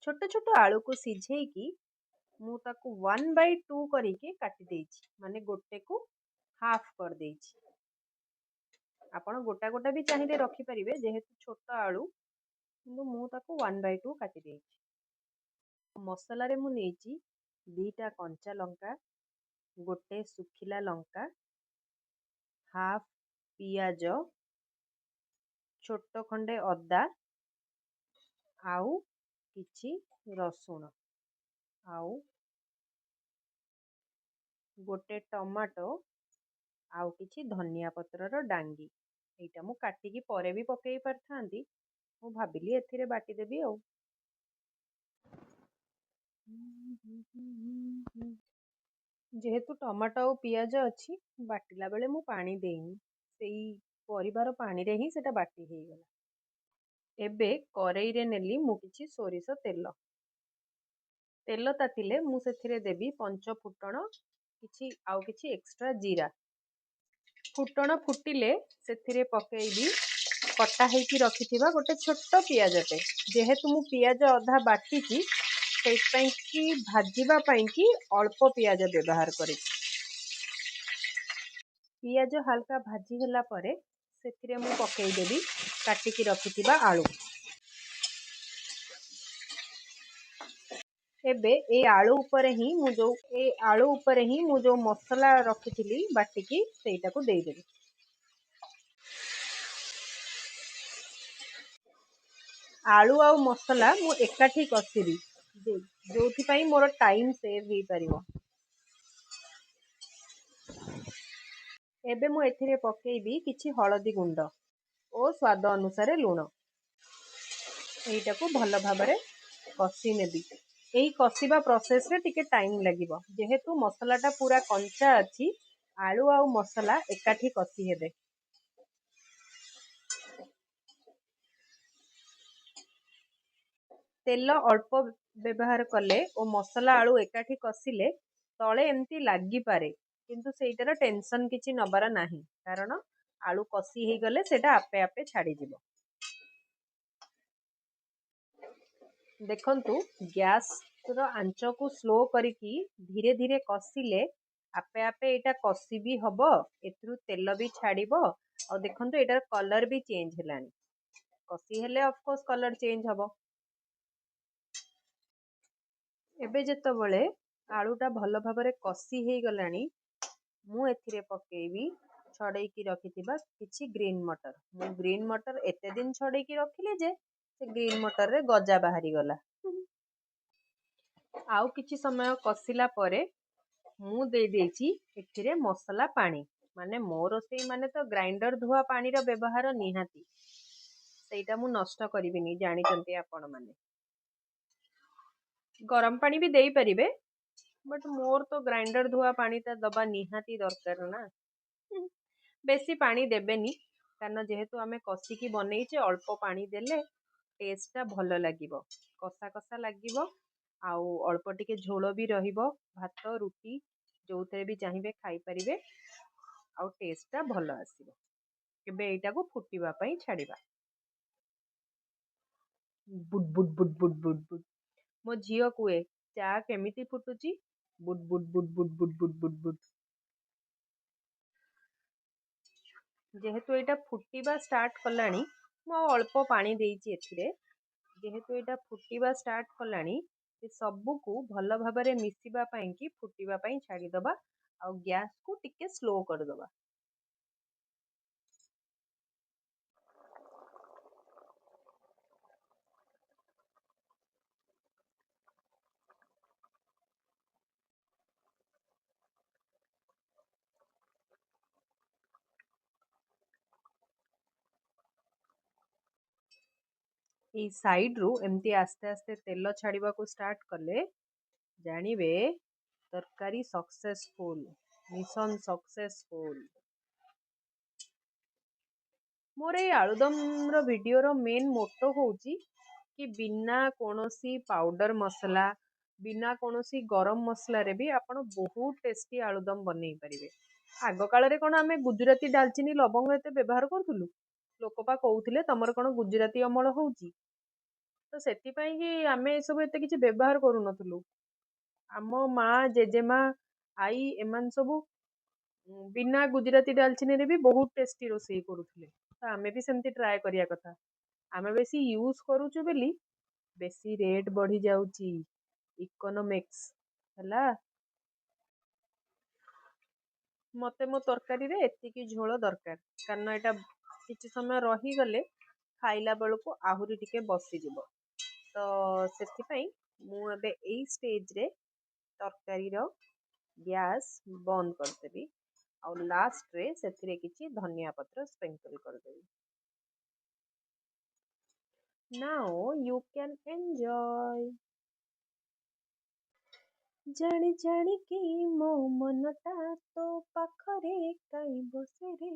छोट छोट आलू को सिझेइकी मु ताकू 1/2 करिके काटी देइछि माने गोटे को हाफ कर देइछि। आपण गोटा गोटा भी चाहिए रखी परिवे जेहेतु छोट आलू किंतु मु ताकू 1/2 काटी देइछि। मसला रे मु नेइछि 2टा कंचा लंका, गोटे सुखिला लंका, हाफ पियाज, छोट खंडे अदा, आउ किछि रसुण, आउ गोटे टमाटो, आउ किछि धनिया पत्रर डांगी। एटा मु काटिकी परे भी पकई पारथांती, मु भाबिली एथिरे बाटी देबी आउ। जेहेतु टमाटो और पियाज अच्छी बाटिला बेले मु पानी देनी सेई परिबार पानी रे ही सेटा बाटी हे गला। एबे करेई रे नेली मु किछि सोरिष तेल। तेल तातिले मु सेथिरे देबी पंच फुटण किछि आउ किछि एक्स्ट्रा जीरा। फुटण फुटिले सेथिरे पकेइबी कटा हेकी रखिथिबा गोटे छोट पियाजटे। जेहेतु मु पियाज अधा बाटिची कि भाजीबा पाई कि अल्प पियाज व्यवहार करे। पियाज हल्का भाजी होला परे सेथिरे मु पकेई देबी काटिकी रखिथिबा आलू। एबे ए आलू उपरे ही मु जो मसला रखिथिली बाटिकी सेटाको देई देबी। आलू आउ मसला मु एकाठी कसिबी जोथि पई मोर टाइम सेव हे परिवो। एबे मु एथिरे पकेइबी किछि हळदी गुंड ओ स्वाद अनुसार लूण। एइटा को भल भाबरे कसी नेबी। एही कसिबा प्रोसेस रे टिके टाइम लागिबो जेहेतु मसलाटा पूरा कंचा अछि आलू आउ मसला एकाठी कसी हेबे। तेल अल्प व्यवहार कले ओ मसला आलू एकाठी कसिले तले एमती लागी पारे किंतु सेइटार टेंशन किछि नबार नाही कारण आलू कसी हे गले सेटा आपे आपे छाड़ी जिवो। देखंतु गैस रो आंच को स्लो करिकी धीरे धीरे कसिले आपे आपे एटा कसी भी हबो एथरु तेल भी छाड़िबो और देखंतु एटार कलर भी चेंज हेलानी। कसी हेले ऑफ कोर्स कलर चेंज हबो। एबे जेतबेले आलूटा भल भाबरे कसी हे गलानी मु एथिरे पकेइबी छड़ेकी रखिथिबा किछि ग्रीन मटर। मु ग्रीन मटर एते दिन छड़ेकी रखिले जे से ग्रीन मटर रे गजा बाहरी गला। आउ किछि समय कसिला परे मु दे देछि एथिरे मसला पानी माने मोर सेई माने तो ग्राइंडर धुआ पानी रो व्यवहार निहाती सेटा मु नष्ट करिबिनी जानि चंती आपण माने। गरम पानी भी देई परिबे बट मोर तो ग्राइंडर धुआ पानी ता दबा निहाती दरकार ना। बेसी पानी देबेनी कारण जेहेतु आमे कसिकी बनेइचे अल्प पानी देले टेस्टटा भल लागिबो कसा कसा लागिबो आउ अल्प टिके झोल भी रहिबो भात रुटी जोउथे भी चाहिए खाई परिबे आउ टेस्टटा भल आसीबो। एबे एटा को फुटीबा पई छाड़िबा। बुड बुड बुड बुड बुड बुड मो झियो कुए चा केमिति फुटुची बुड बुड बुड बुड बुड बुड बुड बुड। जेहेतु एटा फुटीबा स्टार्ट कलानी मो अल्प पानी देइची एथिरे। जेहेतु एटा फुटीबा स्टार्ट कलानी ए सबु को भल भाबरे मिसिबा पई कि फुटीबा पई छाड़ी दबा आउ गैस को टिके स्लो कर दबा। ए साइड रु एमती आस्ते आस्ते तेल छाड़िबा को स्टार्ट कले जानिबे तरकारी सक्सेसफुल मिशन सक्सेसफुल। मोर ए आलुदम रो वीडियो रो मेन मोटो होउची कि बिना कोनोसी पाउडर मसला बिना कोनोसी गरम मसला रे भी आपण बहुत टेस्टी आलुदम बनेई परिबे। आग काल रे कोन आमे गुजराती डालचीनी लवंग एते व्यवहार करथुलु लोकपा कहउथिले तमर कोन गुजराती अमल होउची ତ ସେଥିପାଇଁ କି ଆମେ ଏସବୁ ଏତେ କିଛି ବ୍ୟବହାର କରୁନଥିଲୁ। ଆମ ମା, ଜେଜେମା, ଆଈ ଏମାନେ ସବୁ ବିନା ଗୁଜୁରାତି ଡାଲଚିନିରେ ବି ବହୁତ ଟେଷ୍ଟି ରୋଷେଇ କରୁଥିଲେ। ତ ଆମେ ବି ସେମିତି ଟ୍ରାଏ କରିବା କଥା। ଆମେ ବେଶୀ ୟୁଜ କରୁଛୁ ବୋଲି ବେଶୀ ରେଟ୍ ବଢି ଯାଉଛି। ଇକୋନୋମିକ୍ସ ହେଲା। ମତେ ମୋ ତରକାରୀରେ ଏତିକି ଝୋଳ ଦରକାର, କାରଣ ଏଇଟା କିଛି ସମୟ ରହିଗଲେ ଖାଇଲା ବେଳକୁ ଆହୁରି ଟିକେ ବସିଯିବ। ତ ସେଥିପାଇଁ ମୁଁ ଏବେ ଏଇ ଷ୍ଟେଜରେ ତରକାରୀର ଗ୍ୟାସ୍ ବନ୍ଦ କରିଦେବି, ଆଉ ଲାଷ୍ଟରେ ସେଥିରେ କିଛି ଧନିଆ ପତ୍ର ସ୍ପ୍ରିଙ୍କଲ କରିଦେବି। Now you can enjoy. ଜାଣି ଜାଣିକି ମୋ ମନଟା ତୋ ପାଖରେ କାଇଁ ବସେ ରେ।